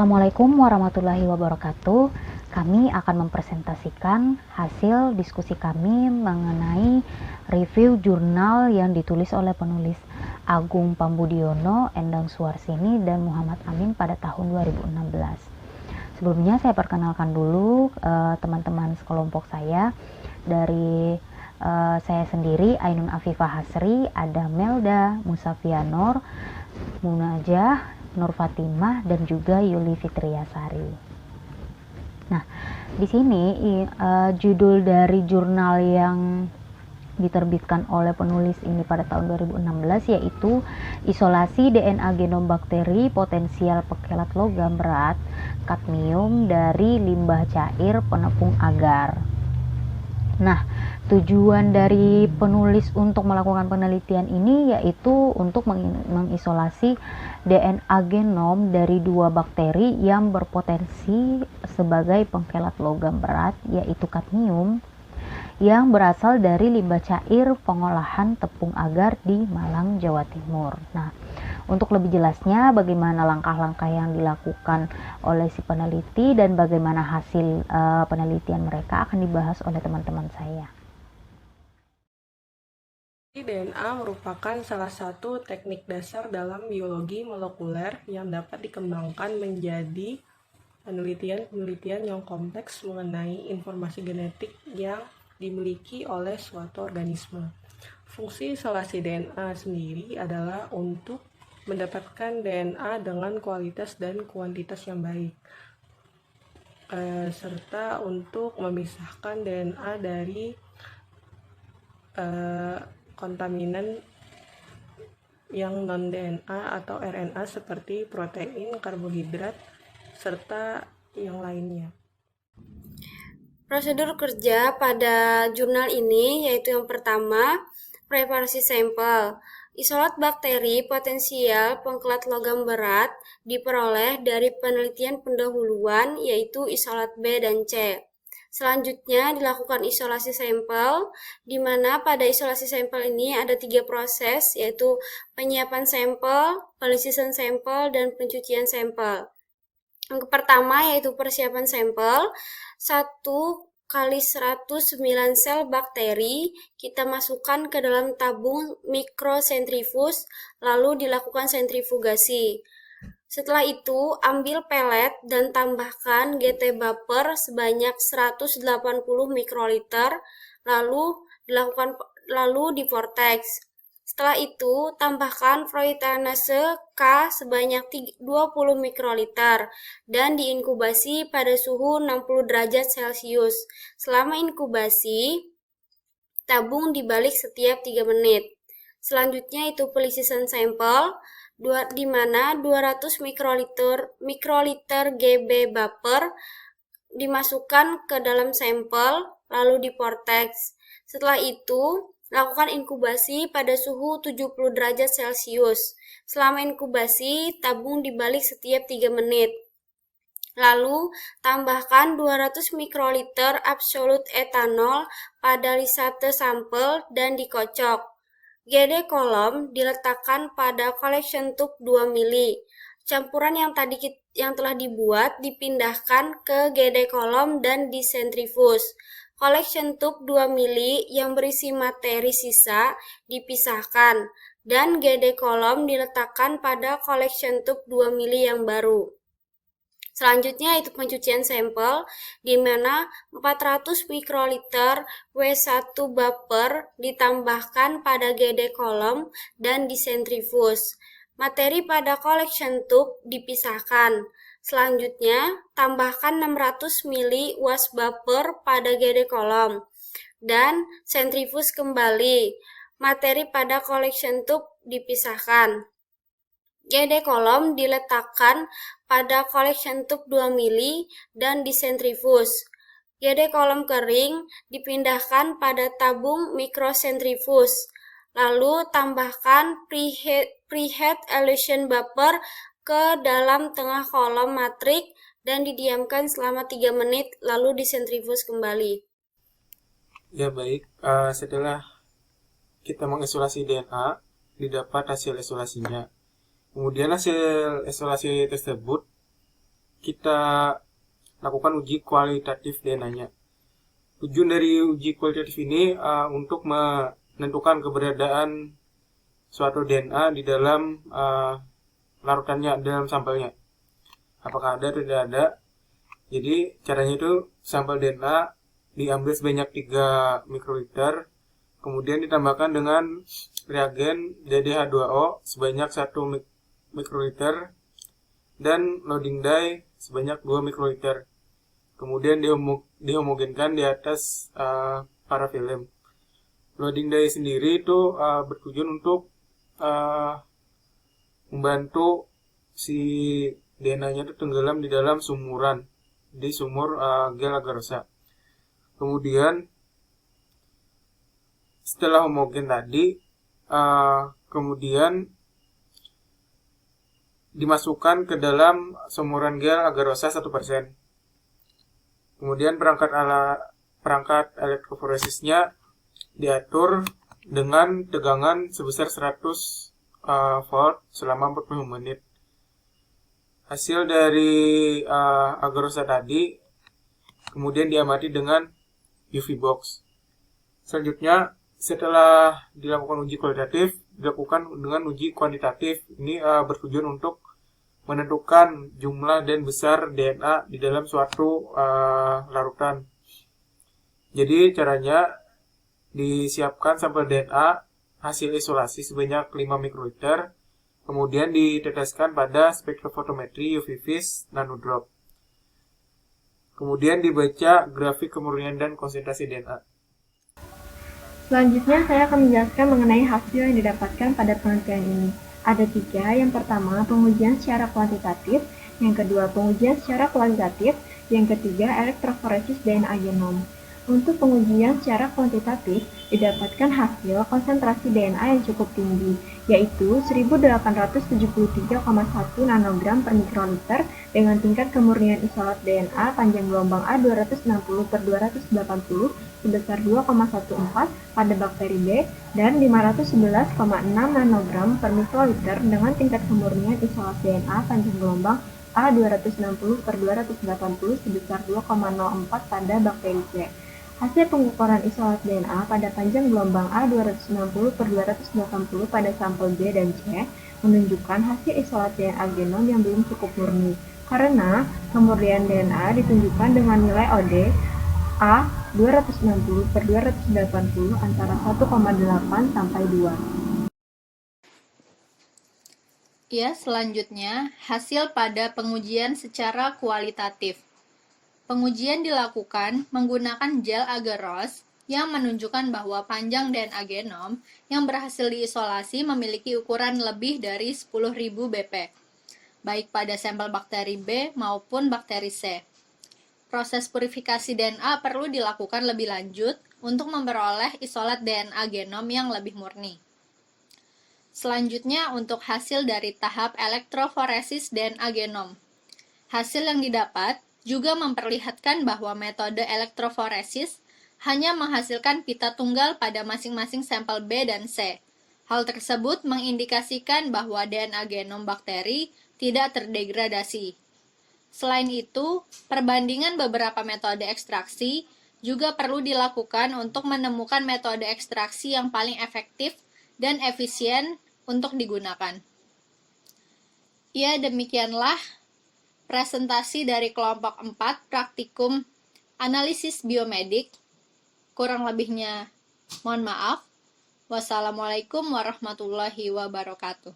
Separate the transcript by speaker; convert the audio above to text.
Speaker 1: Assalamualaikum warahmatullahi wabarakatuh. Kami akan mempresentasikan hasil diskusi kami mengenai review jurnal yang ditulis oleh penulis Agung Pambudiono, Endang Suwarsini, dan Muhammad Amin pada tahun 2016. Sebelumnya saya perkenalkan dulu teman-teman sekelompok saya. Dari saya sendiri, Ainun Afifah Hasri, ada Melda, Musafianor, Munajah, Nur Fatimah, dan juga Yuli Fitriasari. Nah, di sini judul dari jurnal yang diterbitkan oleh penulis ini pada tahun 2016 yaitu Isolasi DNA Genom Bakteri Potensial Pekelat Logam Berat Kadmium dari Limbah Cair Penepung Agar. Nah, tujuan dari penulis untuk melakukan penelitian ini yaitu untuk mengisolasi DNA genom dari dua bakteri yang berpotensi sebagai pengkelat logam berat, yaitu kadmium, yang berasal dari limbah cair pengolahan tepung agar di Malang, Jawa Timur. Nah, untuk lebih jelasnya bagaimana langkah-langkah yang dilakukan oleh si peneliti dan bagaimana hasil penelitian mereka akan dibahas oleh teman-teman saya.
Speaker 2: DNA merupakan salah satu teknik dasar dalam biologi molekuler yang dapat dikembangkan menjadi penelitian yang kompleks mengenai informasi genetik yang dimiliki oleh suatu organisme. Fungsi isolasi DNA sendiri adalah untuk mendapatkan DNA dengan kualitas dan kuantitas yang baik, serta untuk memisahkan DNA dari kontaminan yang non-DNA atau RNA seperti protein, karbohidrat, serta yang lainnya.
Speaker 3: Prosedur kerja pada jurnal ini yaitu yang pertama, preparasi sampel. Isolat bakteri potensial pengkelat logam berat diperoleh dari penelitian pendahuluan yaitu isolat B dan C. Selanjutnya dilakukan isolasi sampel, di mana pada isolasi sampel ini ada 3 proses, yaitu penyiapan sampel, pelisisan sampel, dan pencucian sampel. Yang pertama yaitu persiapan sampel. 1 kali 109 sel bakteri kita masukkan ke dalam tabung mikrosentrifuge, lalu dilakukan sentrifugasi. Setelah itu, ambil pelet dan tambahkan GT Baper sebanyak 180 mikroliter, lalu di-vortex. Setelah itu, tambahkan fluorinase K sebanyak 20 mikroliter dan diinkubasi pada suhu 60 derajat Celcius. Selama inkubasi, tabung dibalik setiap 3 menit. Selanjutnya itu pelisisan sampel, di mana 200 mikroliter GB Baper dimasukkan ke dalam sampel, lalu di-vortex. Setelah itu, lakukan inkubasi pada suhu 70 derajat Celcius. Selama inkubasi, tabung dibalik setiap 3 menit. Lalu, tambahkan 200 mikroliter absolut etanol pada lisate sampel dan dikocok. GD kolom diletakkan pada collection tube 2 mili. Campuran yang telah dibuat dipindahkan ke GD kolom dan disentrifus. Collection tube 2 mili yang berisi materi sisa dipisahkan dan GD kolom diletakkan pada collection tube 2 mili yang baru. Selanjutnya itu pencucian sampel, di mana 400 mikroliter W1 Baper ditambahkan pada GD kolom dan disentrifus. Materi pada collection tube dipisahkan. Selanjutnya, tambahkan 600 ml was Baper pada GD kolom dan sentrifus kembali. Materi pada collection tube dipisahkan. GD kolom diletakkan pada collection tube 2 mili dan disentrifus. GD kolom kering dipindahkan pada tabung mikrosentrifus. Lalu tambahkan preheat elution Baper ke dalam tengah kolom matrik dan didiamkan selama 3 menit lalu disentrifus kembali.
Speaker 4: Ya baik, setelah kita mengisolasi DNA, didapat hasil isolasinya. Kemudian hasil isolasi tersebut kita lakukan uji kualitatif DNA-nya. Tujuan dari uji kualitatif ini untuk menentukan keberadaan suatu DNA di dalam larutannya, dalam sampelnya. Apakah ada atau tidak ada. Jadi caranya itu sampel DNA diambil sebanyak 3 mikroliter, kemudian ditambahkan dengan reagen DDH2O sebanyak 1 mikroliter dan loading dye sebanyak 2 mikroliter. Kemudian dihomogenkan di atas parafilm. Loading dye sendiri itu bertujuan untuk membantu si DNA-nya itu tenggelam di dalam sumuran, di sumur gel agarosa. Kemudian setelah homogen tadi, kemudian dimasukkan ke dalam sumuran gel agarosa 1%. Kemudian perangkat elektroforesisnya diatur dengan tegangan sebesar 100 volt selama 40 menit. Hasil dari agarosa tadi kemudian diamati dengan UV box. Selanjutnya, setelah dilakukan uji kualitatif, dilakukan dengan uji kuantitatif. Ini bertujuan untuk menentukan jumlah dan besar DNA di dalam suatu larutan. Jadi caranya disiapkan sampel DNA hasil isolasi sebanyak 5 mikroliter, kemudian diteteskan pada spektrofotometri UV vis nanodrop. Kemudian dibaca grafik kemurnian dan konsentrasi DNA.
Speaker 5: Selanjutnya, saya akan menjelaskan mengenai hasil yang didapatkan pada penelitian ini. Ada 3, yang pertama pengujian secara kuantitatif, yang kedua pengujian secara kualitatif, yang ketiga elektroforesis DNA genom. Untuk pengujian secara kuantitatif, didapatkan hasil konsentrasi DNA yang cukup tinggi, yaitu 1873,1 nanogram per mikroliter dengan tingkat kemurnian isolat DNA panjang gelombang A260/280 sebesar 2,14 pada bakteri B dan 511,6 nanogram per mikroliter dengan tingkat kemurnian isolat DNA panjang gelombang A260/280 sebesar 2,04 pada bakteri C. Hasil pengukuran isolat DNA pada panjang gelombang A260/280 pada sampel B dan C menunjukkan hasil isolat DNA genom yang belum cukup murni, karena kemurnian DNA ditunjukkan dengan nilai OD A260/280 antara 1,8 sampai 2.
Speaker 6: Ya, selanjutnya hasil pada pengujian secara kualitatif. Pengujian dilakukan menggunakan gel agar-rose yang menunjukkan bahwa panjang DNA genom yang berhasil diisolasi memiliki ukuran lebih dari 10.000 BP, baik pada sampel bakteri B maupun bakteri C. Proses purifikasi DNA perlu dilakukan lebih lanjut untuk memperoleh isolat DNA genom yang lebih murni. Selanjutnya untuk hasil dari tahap elektroforesis DNA genom. Hasil yang didapat juga memperlihatkan bahwa metode elektroforesis hanya menghasilkan pita tunggal pada masing-masing sampel B dan C. Hal tersebut mengindikasikan bahwa DNA genom bakteri tidak terdegradasi. Selain itu, perbandingan beberapa metode ekstraksi juga perlu dilakukan untuk menemukan metode ekstraksi yang paling efektif dan efisien untuk digunakan. Ya, demikianlah presentasi dari kelompok 4 praktikum analisis biomedik. Kurang lebihnya mohon maaf. Wassalamualaikum warahmatullahi wabarakatuh.